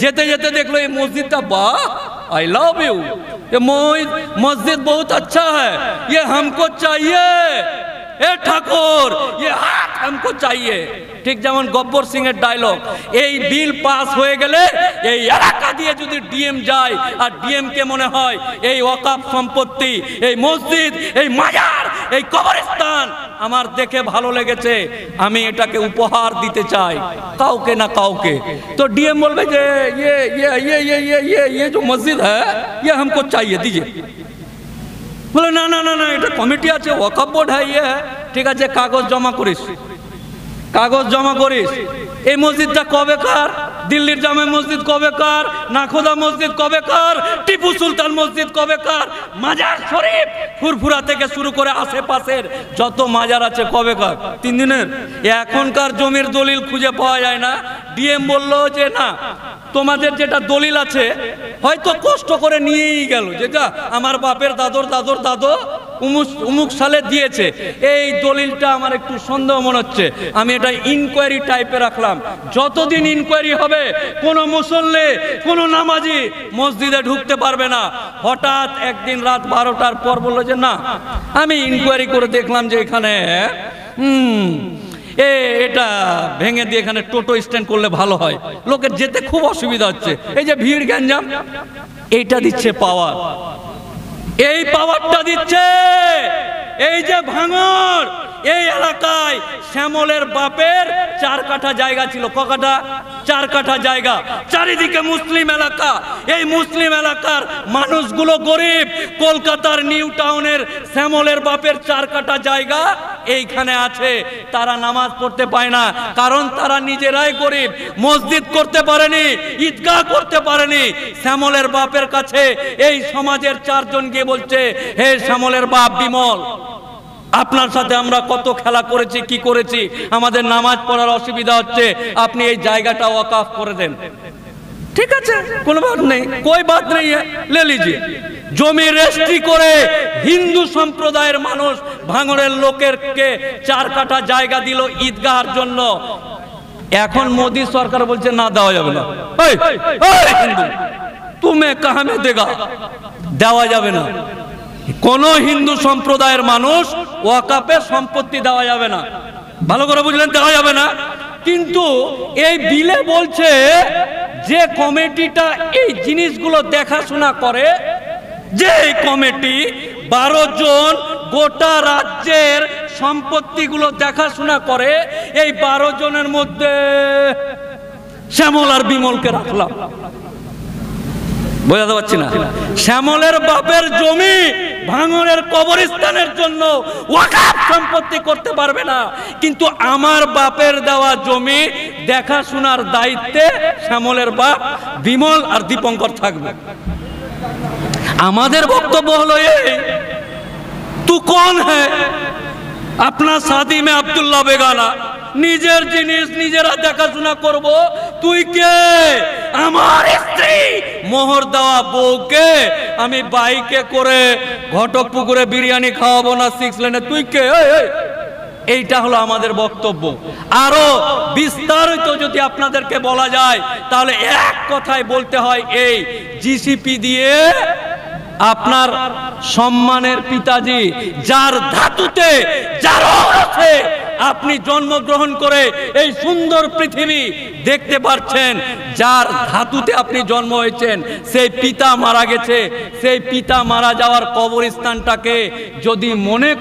যেতে যেতে দেখলো এই মসজিদটা, বাহ आई लव यू, ये मस्जिद बहुत अच्छा है, ये हमको चाहिए, ए ठाकुर ये हाथ हमको चाहिए। ঠিক যেমন গব্বর সিং এর ডায়লগ, এই বিল পাস হয়ে গেলে এই এলাকা দিয়ে যদি ডিএম যায় আর ডিএম কে মনে হয় এই ওয়াকফ সম্পত্তি, এই মসজিদ, এই মাজার, এই কবরস্থান আমার দেখে ভালো লেগেছে, আমি এটাকে উপহার দিতে চাই কাউকে না কাউকে, তো ডিএম বলবে যে ये जो मस्जिद है ये हमको चाहिए दीजिए। বলে না না না না, এটা কমিটি আছে, ওয়াকফ বোর্ড है ये है, ঠিক আছে কাগজ জমা করিস, কাগজ জমা করিস। এই মসজিদটা কবেকার? দিল্লির জামে মসজিদ কবেকার? নাখোদা মসজিদ কবেকার? টিপু সুলতান মসজিদ কবেকার? মাজার শরীফ ফুরফুরা থেকে শুরু করে আশেপাশের যত মাজার আছে কবেকার? 3 দিনের। এখনকার জমির দলিল খুঁজে পাওয়া যায় না। ডিএম বললো যে না, তোমাদের যেটা দলিল আছে হয়তো কষ্ট করে নিয়েই গেল, যেটা আমার বাপের দাদর দাদর দাদো উমুক সালে দিয়েছে, এই দলিলটা আমার একটু সন্দেহ মনে হচ্ছে, আমি এটা ইনকোয়ারি টাইপে রাখলাম। যতদিন ইনকোয়ারি হবে কোনো মুসল্লি, কোনো নামাজি মসজিদে ঢুকতে পারবে না। হঠাৎ একদিন রাত 12টার পর বললো যে না, আমি ইনকোয়ারি করে দেখলাম যে এখানে এটা ভেঙে দিয়ে এখানে টোটো স্ট্যান্ড করলে ভালো হয়, লোকের যেতে খুব অসুবিধা হচ্ছে, এই যে ভিড় গ্যাঞ্জাম, এইটা দিচ্ছে পাওয়ার, এই পাওয়ারটা দিচ্ছে এই যে ভাঙর। এই এলাকায় শ্যামলের বাপের 4 কাঠা জায়গা ছিল, ক কাঠা? 4 কাঠা জায়গা, চারিদিকে মুসলিম এলাকা। এই মুসলিম এলাকার মানুষগুলো গরিব, কলকাতার নিউ টাউনের শ্যামলের বাপের 4 কাঠা জায়গা এইখানে আছে, তারা নামাজ পড়তে পায় না, কারণ তারা নিজেরাই গরিব, মসজিদ করতে পারেনি, ঈদগাহ করতে পারেনি। শ্যামলের বাপের কাছে এই সমাজের 4 জন গিয়ে বলছে, হে শ্যামলের বাপ বিমল, আপনার সাথে আমরা কত খেলা করেছি, কি করেছি, আমাদের নামাজ পড়ার অসুবিধা হচ্ছে, আপনি এই জায়গাটা ওয়াকফ করে দেন। ঠিক আছে, কোনো বাত নেই, কোই বাত নেই, লে লিজিয়ে। জমি রেজিস্ট্রি করে হিন্দু সম্প্রদায়ের মানুষ ভাঙড়ের লোকেরকে 4 কাঠা জায়গা দিল ঈদগাহের জন্য। এখন মোদী সরকার বলছে না, দেওয়া যাবে না। হিন্দু তুমি কাহা মে দেগা, দেওয়া যাবে না। কোন হিন্দু সম্প্রদায়ের মানুষ ওয়াকফে সম্পত্তি দেওয়া যাবে না, ভালো করে বুঝলেন, দেওয়া যাবে না। কিন্তু এই বিলে বলছে যে কমিটিটা এই জিনিসগুলো দেখাশোনা করে, যে কমিটি 12 জন গোটা রাজ্যের সম্পত্তিগুলো দেখাশোনা করে, এই 12 জনের মধ্যে শ্যামল আর বিমলকে রাখলাম। বোঝাতে পারছি না? শ্যামলের বাপের জমি ভাঙড়ের কবরস্থানের জন্য ওয়াকফ সম্পত্তি করতে পারবে না, কিন্তু আমার বাপের দেওয়া জমি দেখাশোনার দায়িত্বে শ্যামলের বাপ বিমল আর দীপঙ্কর থাকবে। আমাদের বক্তব্য হলো এই, তু কোন হ্যায় अपना शादी में अब्दुल्ला बेगाना, নিজের জিনিস নিজেরা দেখাশোনা করব, তুই কে? আমার স্ত্রী মোহর দেওয়া বউকে আমি বাইকে করে ঘটকপুকুরে বিরিয়ানি খাওয়াবো না 6 লেনে, তুই কে? এইটা হলো আমাদের বক্তব্য। আরো বিস্তারিত যদি আপনাদেরকে বলা যায় তাহলে এক কথায় বলতে হয়, এই জিসিপি দিয়ে আপনার সম্মানের পিতাজি, যার ধাতুতে, যার অর্থে আপনি জন্মগ্রহণ করে এই সুন্দর পৃথিবী দেখতে পাচ্ছেন, যার ধাতুতে আপনি জন্ম হয়েছেন, সেই পিতা মারা গেছে, সেই পিতা মারা যাওয়ার কবরস্থানটাকে যদি মনে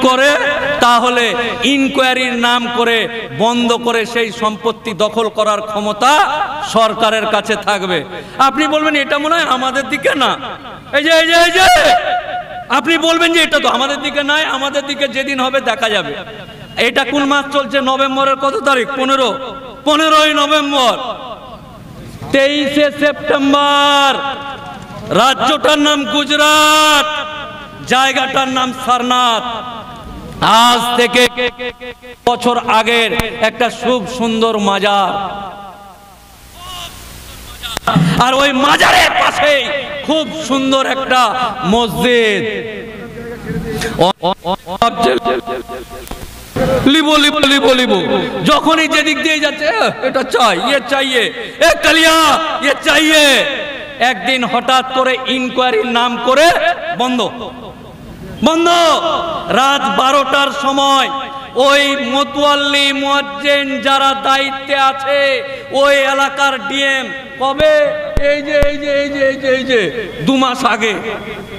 করে তাহলে ইনকোয়ারির নাম করে বন্ধ করে সেই সম্পত্তি দখল করার ক্ষমতা সরকারের কাছে থাকবে। আপনি বলবেন এটা মনে হয় আমাদের দিকে না, এই যে আপনি বলবেন যে এটা তো আমাদের দিকে নাই, আমাদের দিকে যেদিন হবে দেখা যাবে। এটা কোন মাস চলছে? নভেম্বরের কত তারিখ? 15ই নভেম্বর। 23শে সেপ্টেম্বর রাজ্যটার নাম গুজরাট, জায়গাটার নাম সারনাথ। আজ থেকে বছর আগের একটা খুব সুন্দর মাজার, আর ওই মাজারের পাশে খুব সুন্দর একটা মসজিদ। লিবো লিবো লিবো লিবো, যখনই যেদিক দিয়ে যাচ্ছে এটা চাই, ইয়ে চাইয়ে, এ কালিয়া ইয়ে চাইয়ে। একদিন হঠাৎ করে ইনকোয়ারির নাম করে বন্ধ বন্ধ। রাত 12টার সময় ওই মোতওয়াল্লি মুয়াজ্জিন যারা দায়িত্বে আছে ওই এলাকার ডিএম, কবে এই যে এই যে এই যে এই যে এই যে 2 মাস আগে,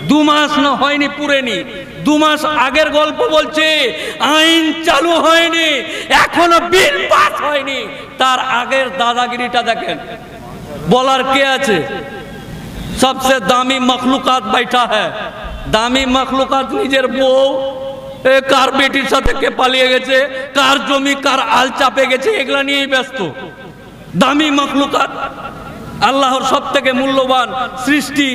2 মাস না হয়নি পুরেনি, 2 মাস আগের গল্প বলছে। আইন চালু হয়নি, এখনো বিল পাস হয়নি, তার আগের দাদাগিরিটা দেখেন। বলার কে আছে? सबसे दामी मखलूकात बैठा है, दामी मखलूकात निजेर बউ কার বেটির সাথে কে পালিয়ে গেছে, কার জমি কার আল চাপে গেছে, এগুলা নিয়েই ব্যস্ত। দামি মখলুকাত, আল্লাহর সব থেকে মূল্যবান সৃষ্টি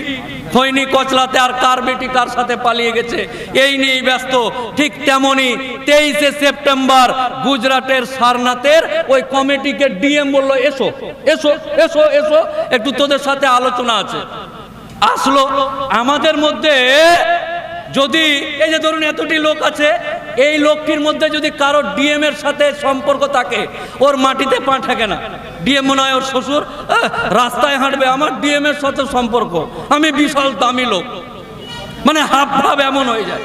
খৈনি কচলাতে আর কার বেটি কার সাথে পালিয়ে গেছে এই নিয়েই ব্যস্ত। ঠিক তেমনি 23শে সেপ্টেম্বর গুজরাটের সারনাথের ওই কমিটিকে ডিএম বললো এসো এসো এসো এসো, একটু তোদের সাথে আলোচনা আছে। আসলো আমাদের মধ্যে যদি এই যে ধরুন এতটি লোক আছে, এই লোকটির মধ্যে যদি কারো ডিএম এর সাথে সম্পর্ক থাকে, ওর মাটিতে পা ঠেকে না। ডিএম মনে হয় ওর শ্বশুর রাস্তায় হাঁটবে, আমার ডিএম এর সাথে সম্পর্ক, আমি বিশাল দামি লোক, মানে হাব ভাব এমন হয়ে যায়।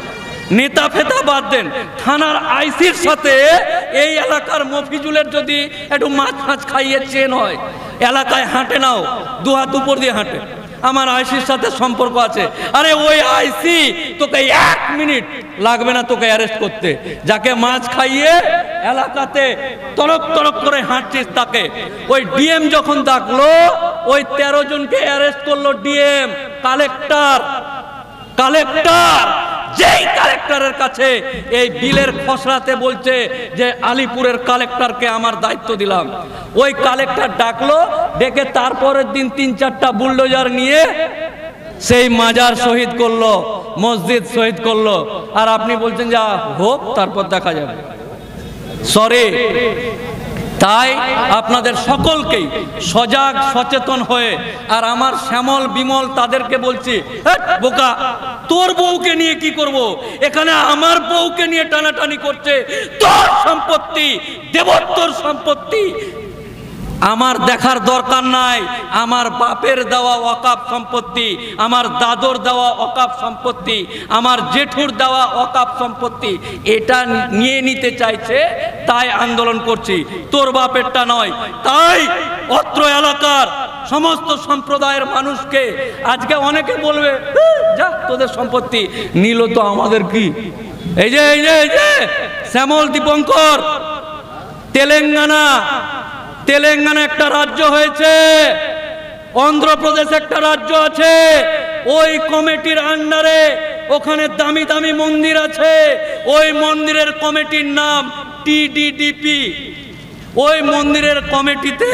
নেতা ফেতা বাদ দেন, থানার আইসির সাথে এই এলাকার মফিজুলের যদি একটু মাছ ফাছ খাইয়ে চেন হয়, এলাকায় হাঁটে নাও, 2 হাত উপর দিয়ে হাঁটে, আমার আইসির সাথে সম্পর্ক আছে। আরে ওই আইসি তোকে 1 মিনিট লাগবে না তোকে অ্যারেস্ট করতে, যাকে মাছ খাইয়ে এলাকাতে তরক তরক করে হাঁটছিস তাকে। ওই ডিএম যখন ডাকলো, ওই 13 জনকে অ্যারেস্ট করলো ডিএম। কালেক্টর কালেক্টর যেই কালেক্টরের কাছে এই বিলের খসড়াতে বলছে যে আলিপুরের কালেক্টরকে আমার দায়িত্ব দিলাম, ওই কালেক্টর ডাকলো, ডেকে তারপরের দিন 3-4টা বুলডোজার নিয়ে সেই মাজার শহীদ করলো, মসজিদ শহীদ করলো। আর আপনি বলছেন যা হোক তারপর দেখা যাবে। সরি, তাই আপনাদের সকলকেই সজাগ সচেতন হয়ে, আর আমার শ্যামল বিমল তাদেরকে বলছি, বোকা তোর বউকে নিয়ে কি করব, এখানে আমার বউকে নিয়ে টানাটানি করছে, তোর সম্পত্তি দেবত্বর সম্পত্তি আমার দেখার দরকার নাই। আমার বাপের দেওয়া ওয়াকাফ সম্পত্তি, আমার দাদর দেওয়া ওয়াকাফ সম্পত্তি, আমার জেঠুর দেওয়া ওয়াকাফ সম্পত্তি, এটা নিয়ে নিতে চাইছে, তাই আন্দোলন করছি, তোর বাপেরটা নয়। তাই অত্র এলাকার সমস্ত সম্প্রদায়ের মানুষকে আজকে অনেকে বলবে যা তোদের সম্পত্তি নিল তো আমাদের কি। এই যে এই যে এই যে শ্যামল দীপঙ্কর, তেলেঙ্গানা একটা রাজ্য হয়েছে, অন্ধ্রপ্রদেশ একটা রাজ্য আছে, ওই কমিটির আন্ডারে ওখানে দামি দামি মন্দির আছে, ওই মন্দিরের কমিটির নাম টিডিডিপি। ওই মন্দিরের কমিটিতে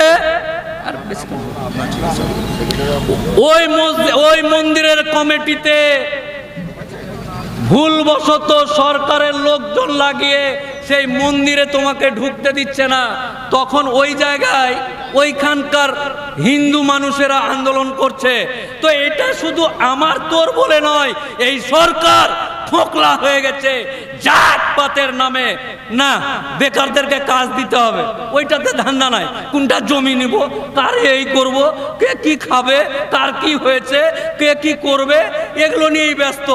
ওই মন্দিরের কমিটিতে ভুলবশত সরকারের লোকজন লাগিয়ে সেই মন্দিরে তোমাকে ঢুকতে দিচ্ছে না, তখন ওই জায়গায় ওইখানকার হিন্দু মানুষেরা আন্দোলন করছে। তো এটা শুধু আমার তোর বলে নয়, এই সরকার খোকলা হয়ে গেছে জাতপাতের নামে। না, বেকারদেরকে কাজ দিতে হবে, ওইটাতে ধান্দা নাই। কোনটা জমি নিব, কার এই করব, কে কি খাবে, কার কি হয়েছে, কে কি করবে, এগুলো নিয়েই ব্যস্ত।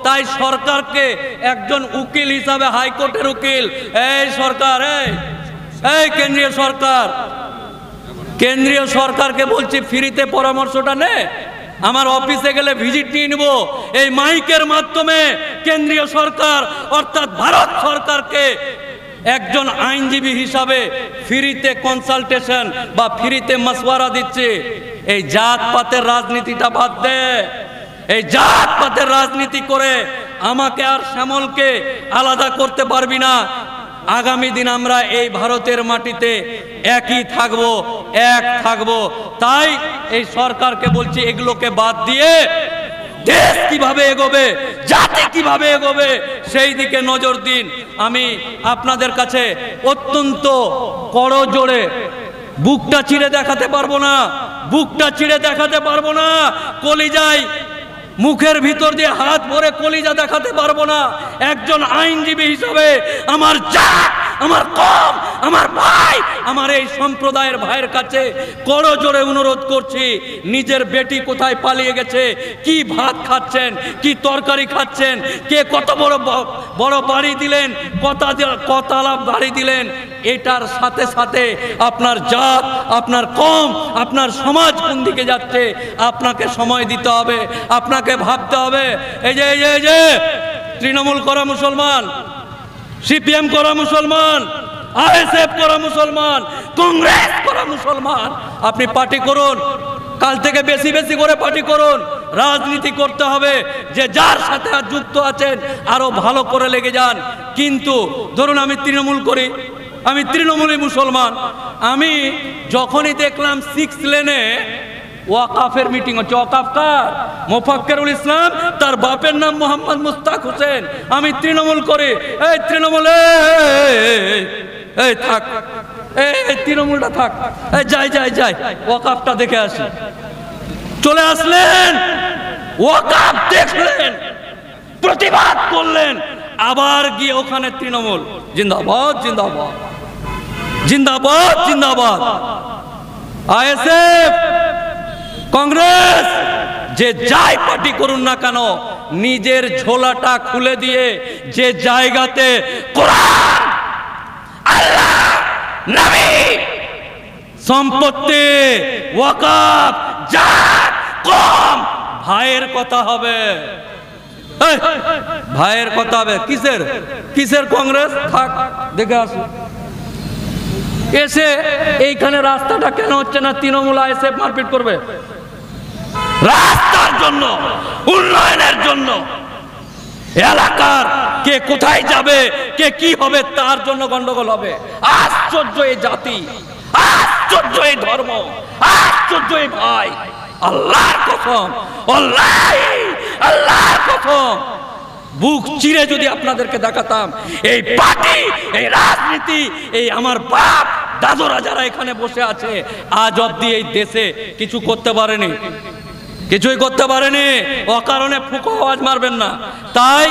তাই সরকারকে একজন উকিল হিসাবে, হাইকোর্টের উকিল, এই সরকার, এই কেন্দ্রীয় সরকারকে বলছি ফ্রিতে পরামর্শটা নে, আমার অফিসে গেলে ভিজিট নিয়ে নিব। এই মাইকের মাধ্যমে কেন্দ্রীয় সরকার অর্থাৎ ভারত সরকারকে একজন আইনজীবী হিসাবে ফ্রিতে কনসালটেশন বা ফ্রিতে মাসওয়ারা দিচ্ছে। এই জাতপাতের রাজনীতিটা বাদ দে, এই জাতপাতের রাজনীতি করে আমাকে আর শ্যামলকে আলাদা করতে পারবি না। আগামী দিন আমরা এই ভারতের মাটিতে একই থাকবো, এক থাকবো। তাই এই সরকারকে বলছি এগুলোকে বাদ দিয়ে দেশ কিভাবে এগোবে, জাতি কিভাবে এগোবে সেই দিকে নজর দিন। আমি আপনাদের কাছে অত্যন্ত করজোড়ে বুকটা চিড়ে দেখাতে পারবো না, বুকটা চিড়ে দেখাতে পারবো না, কলিজায় মুখের ভিতর দিয়ে হাত ভরে কলিজা দেখাতে পারবো না। একজন আইনজীবী হিসাবে আমার জাত, আমার কম, আমার ভাই, আমার এই সম্প্রদায়ের ভাইয়ের কাছে করজোড়ে অনুরোধ করছি, নিজের বেটি কোথায় পালিয়ে গেছে, কি ভাত খাচ্ছেন, কি তরকারি খাচ্ছেন, কে কত বড় বড় বাড়ি দিলেন, কতলা বাড়ি দিলেন, এটার সাথে সাথে আপনার জাত, আপনার কম, আপনার সমাজ কোন দিকে যাচ্ছে আপনাকে সময় দিতে হবে, আপনাকে ভাবতে হবে। এই যে তৃণমূল করা মুসলমান, সিপিএম করা মুসলমান, আইএসএফ করা মুসলমান, কংগ্রেস করা মুসলমান, আপনি পার্টি করুন, কাল থেকে বেশি বেশি করে পার্টি করুন। রাজনীতি করতে হবে, যে যার সাথে যুক্ত আছেন আরো ভালো করে লেগে যান। কিন্তু ধরুন আমি তৃণমূল করি, আমি তৃণমূলী মুসলমান, আমি যখনই দেখলাম 6 লেনে ওয়াকাফের মিটিং হচ্ছে, ওয়াকাফ কার? মোফাক্কেরুল ইসলাম, তার বাপের নাম মোহাম্মদ মুস্তাক হোসেন, আমি তৃণমূল করি, এই তৃণমূল এই থাক, এই তৃণমূলটা থাক, যাই ওয়াকাফটা দেখে আসি। চলে আসলেন, ওয়াকাফ দেখলেন, প্রতিবাদ করলেন, আবার গিয়ে ওখানে তৃণমূল জিন্দাবাদ জিন্দাবাদ জিন্দাবাদ জিন্দাবাদ, আইএসএফ, কংগ্রেস, যে যাই পার্টি করুন না কেন, নিজের ঝোলাটা খুলে দিয়ে যে জায়গাতে কোরআন, আল্লাহ, নবী, সম্পত্তি, ওয়াকাফ, জাত, কম, ভাইয়ের কথা হবে, ভাইয়ের কথা হবে। কিসের কংগ্রেস? থাক, দেখে আসুন। এসে এইখানে রাস্তাটা কেন হচ্ছে না? তৃণমূল আইএসএফ মারপিট করবে রাস্তার জন্য, উন্নয়নের জন্য, এলাকার কে কোথায় যাবে, কে কি হবে তার জন্য গন্ডগোল হবে। আশ্চর্য এই জাতি, আশ্চর্য এই ধর্ম, আশ্চর্য এই ভাই। আল্লাহর কসম, আল্লাহর কসম, বুক চিরে যদি আপনাদেরকে দেখাতাম, এই পার্টি, এই রাজনীতি, এই আমার বাপ দাদুরা যারা এখানে বসে আছে, আজ অব্দি এই দেশে কিছু করতে পারেনি, কিছুই করতে পারেনি। অকারণে ফুঁকো আওয়াজ মারবেন না। তাই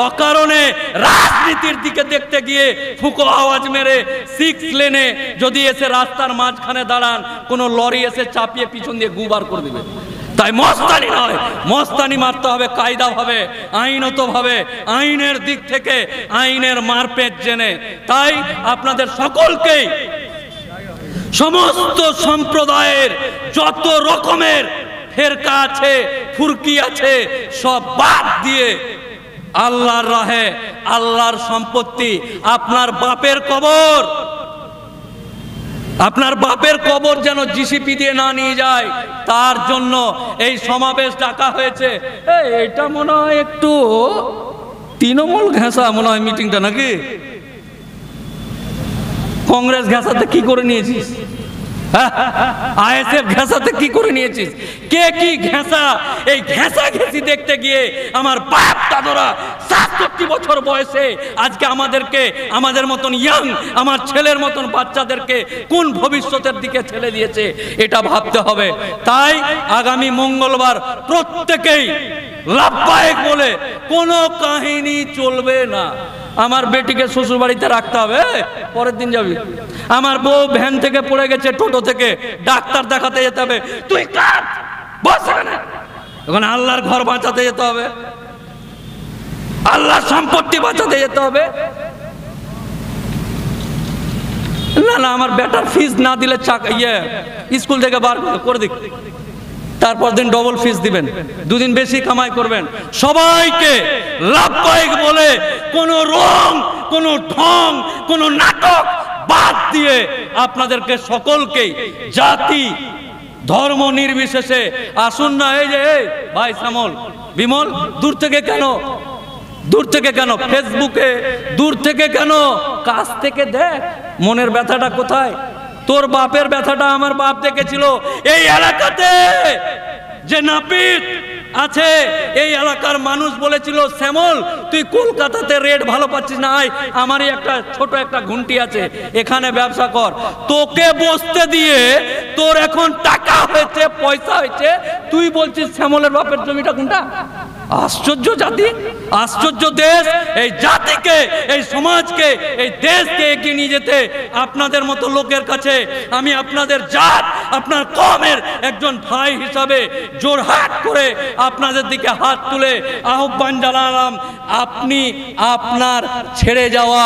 অকারণে রাজনীতির দিকে দেখতে গিয়ে ফুঁকো আওয়াজ মেরে 6 লেনে যদি এসে রাস্তার মাঝখানে দাঁড়ান, কোনো লরি এসে চাপিয়ে পিছন দিয়ে গুবার করে দিবে। তাই মস্তানি নয়, মস্তানি মারতে হবে কায়দা ভাবে, আইনত ভাবে, আইনের দিক থেকে, আইনের মারপেট জেনে। তাই আপনাদের সকলকেই, সমস্ত সম্প্রদায়ের যত রকমের ফেরকা আছে, ফুরকি আছে, সব বাদ দিয়ে আল্লাহর রাহে, আল্লাহর সম্পত্তি, আপনার বাপের কবর, আপনার বাপের কবর যেন জিসিপি দিয়ে না নিয়ে যায়, তার জন্য এই সমাবেশ ডাকা হয়েছে। এটা মনে হয় একটু তৃণমূল ঘেঁষা মনে হয় মিটিংটা, নাকি? কংগ্রেস ঘেঁষাতে কি করে নিয়েছিস? আইএসএফ ঘেঁষাতে কি করে নিয়েছিস? কে কি ঘেঁষা? এই ঘেঁষা ঘেঁষি দেখতে গিয়ে আমার বাপ দাদুরা 67 বছর বয়সে আজকে আমাদেরকে, আমাদের মতন ইয়াং, আমার ছেলের মতন বাচ্চাদেরকে কোন ভবিষ্যতের দিকে ঠেলে দিয়েছে, এটা ভাবতে হবে। তাই আগামী মঙ্গলবার প্রত্যেকেই লাভবাহিক বলে কোনো কাহিনী চলবে না। আমার বেটিকে শ্বশুর বাড়িতে রাখতে হবে, পরের দিন যাবি। আমার বউ ভ্যান থেকে পড়ে গেছে, টোটো থেকে, ডাক্তার দেখাতে যেতে হবে, তুই কাট, বস এখানে। এখন আল্লাহর ঘর বাঁচাতে যেতে হবে, আল্লাহর সম্পত্তি বাঁচাতে যেতে হবে। না, আমার বেটার ফিস না দিলে স্কুল থেকে বার করে দিক, তারপর দিন ডবল ফিস দিবেন, 2 দিন বেশি কামাই করবেন। সবাইকে লাভবাহিক বলে কোনো রং, কোনো ঢং, কোনো নাটক বাদ দিয়ে আপনাদেরকে সকলকেই জাতি ধর্ম নির্বিশেষে আসুন না। এই যে ভাই শ্যামল, বিমল, দূর থেকে কেন, দূর থেকে কেন ফেসবুকে, দূর থেকে কেন, কাছ থেকে দেখ মনের ব্যথাটা কোথায়। তোর বাপের ব্যথাটা আমার বাপ দেখেছিল। এই এলাকাতে যে নাপিত আছে, এই এলাকার মানুষ বলেছিল, শ্যামল তুই কলকাতাতে রেট ভালো পাচ্ছিস না, আয় আমারই একটা ছোট একটা ঘুমটি আছে, এখানে ব্যবসা কর। তোকে বসতে দিয়ে তোর এখন টাকা হয়েছে, পয়সা হয়েছে, তুই বলছিস শ্যামলের বাপের জমিটা কোনটা? আশ্চর্য জাতি, আশ্চর্য দেশ। এই জাতিকে, এই সমাজকে, এই দেশকে এগিয়ে নিয়ে যেতে আপনাদের মতো লোকের কাছে আমি আপনাদের জাত, আপনার কমের একজন ভাই হিসাবে জোরহাট করে আপনাদের দিকে হাত তুলে আহ্বান জানালাম, আপনি আপনার ছেড়ে যাওয়া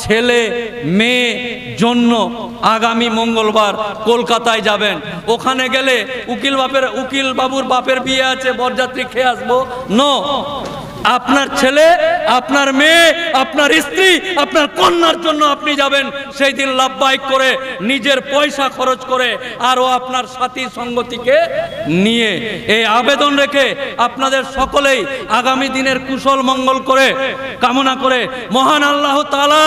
ছেলে মেয়ে জন্য আগামী মঙ্গলবার কলকাতায় যাবেন। ওখানে গেলে উকিল বাবুর বাপের বিয়ে আছে, বরযাত্রী খেয়ে আসবো, নো। আপনার ছেলে, আপনার মেয়ে, আপনার স্ত্রী, আপনার কন্যার জন্য আপনি যাবেন সেই দিন লাভবাহিক করে, নিজের পয়সা খরচ করে, আরও আপনার সাথী সঙ্গতিকে নিয়ে। এই আবেদন রেখে আপনাদের সকলেই আগামী দিনের কুশল মঙ্গল করে কামনা করে মহান আল্লাহ তাআলা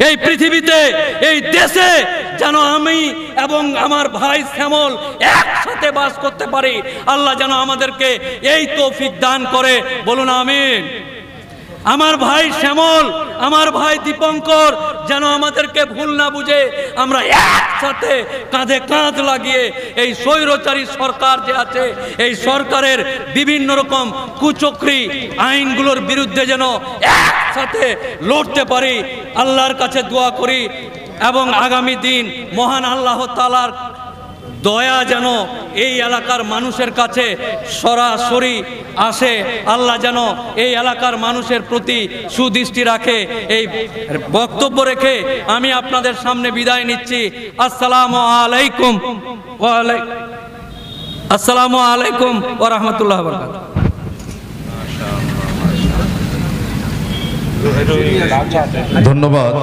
এই পৃথিবীতে, এই দেশে যেন আমি এবং আমার ভাই শ্যামল একসাথে বাস করতে পারি, আল্লাহ যেন আমাদেরকে এই তৌফিক দান করে, বলুন আমিন। আমার ভাই শ্যামল, আমার ভাই দীপঙ্কর যেন আমাদেরকে ভুল না বুঝে আমরা একসাথে কাঁধে কাঁধ লাগিয়ে এই স্বৈরচারী সরকার যে আছে, এই সরকারের বিভিন্ন রকম কুচক্রি আইনগুলোর বিরুদ্ধে যেন একসাথে লড়তে পারি, আল্লাহর কাছে দোয়া করি। এবং আগামী দিন মহান আল্লাহ তাআলার দয়া যেন এই এলাকার মানুষের কাছে সরাসরি আসে, আল্লাহ যেন এই এলাকার মানুষের প্রতি সুদৃষ্টি রাখে। এই বক্তব্য রেখে আমি আপনাদের সামনে বিদায় নিচ্ছি। আসসালামু আলাইকুম আসসালামু আলাইকুম ওয়া রাহমাতুল্লাহি ওয়া বারাকাতুহু। ধন্যবাদ।